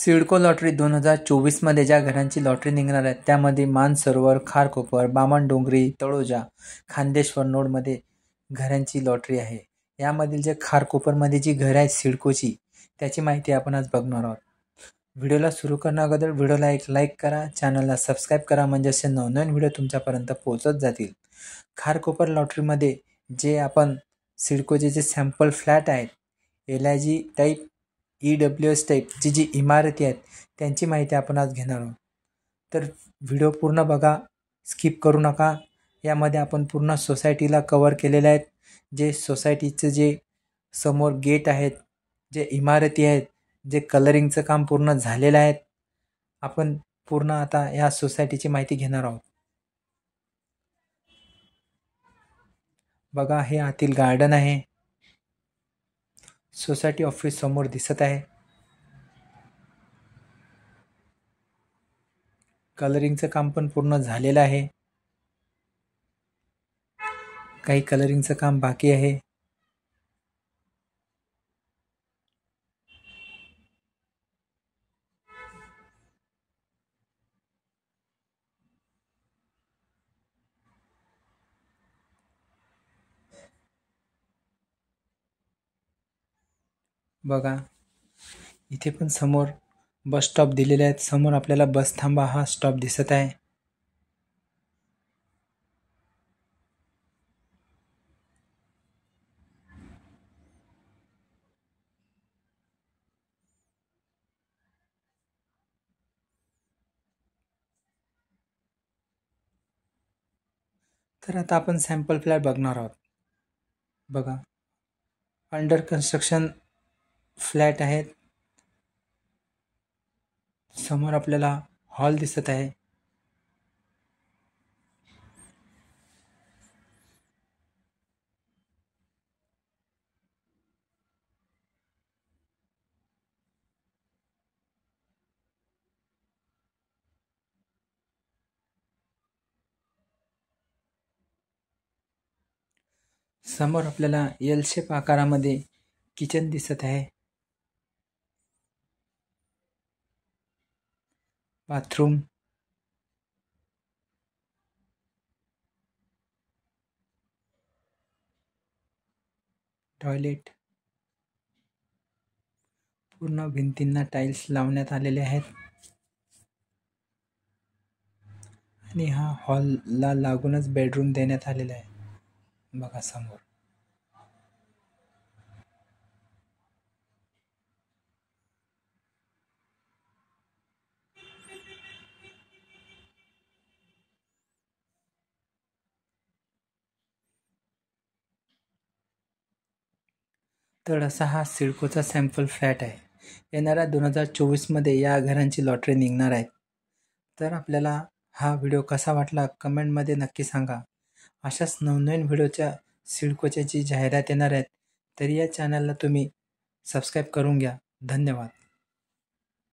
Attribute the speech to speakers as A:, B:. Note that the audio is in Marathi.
A: सिडको लॉटरी 2024मध्ये ज्या घरांची लॉटरी निघणार आहे त्यामध्ये मानसरोवर, खारकोपर, बामणडोंगरी, तळोजा, खांदेश्वर नोडमध्ये घरांची लॉटरी आहे. यामधील जे खारकोपरमध्ये जी घरं आहेत सिडकोची त्याची माहिती आपण आज बघणार आहोत. व्हिडिओला सुरू करण्या अगोदर व्हिडिओला एक लाईक करा, चॅनलला सबस्क्राईब करा म्हणजे असे नवनवीन व्हिडिओ तुमच्यापर्यंत पोहोचत जातील. खारकोपर लॉटरीमध्ये जे आपण सिडकोचे जे सॅम्पल फ्लॅट आहेत LIG टाईप EWS टाईपची जी इमारती आहेत त्यांची माहिती आपण आज घेणार आहोत. तर व्हिडिओ पूर्ण बघा, स्किप करू नका. यामध्ये आपण पूर्ण सोसायटीला कवर केलेले आहेत. जे सोसायटीचे जे समोर गेट आहेत, जे इमारती आहेत, जे कलरिंगचं काम पूर्ण झालेलं आहे, आपण पूर्ण आता या सोसायटीची माहिती घेणार आहोत. बघा, हे आतील गार्डन आहे. सोसायटी ऑफिस समोर दिसत आहे. कलरिंगचं काम पण पूर्ण झालेलं आहे. काही कलरिंगचं काम बाकी आहे. बघा, इथे पण समोर बस स्टॉप दिलेले आहेत. समोर आपल्याला बस थांबा हा स्टॉप दिसत आहे. तर आता आपण सॅम्पल फ्लॅट बघणार आहोत. बघा, अंडर कन्स्ट्रक्शन फ्लॅट आहेत. समोर आपल्याला हॉल दिसत आहे. समोर आपल्याला एल शेप आकारामध्ये किचन दिसत आहे. बाथरूम, टॉयलेट, पूर्ण भिंतींना टाइल्स लावण्यात आलेले आहेत आणि हा हॉलला लागूनच बेडरूम देण्यात आलेला आहे. बघा समोर. तर असा हा सिडकोचा सॅम्पल फ्लॅट आहे. येणाऱ्या 2024मध्ये या घरांची लॉटरी निघणार आहे. तर आपल्याला हा व्हिडिओ कसा वाटला कमेंटमध्ये नक्की सांगा. अशाच नवनवीन व्हिडिओच्या सिडकोच्या जी जाहिरात येणार आहेत तरी या चॅनलला तुम्ही सबस्क्राईब करून घ्या. धन्यवाद.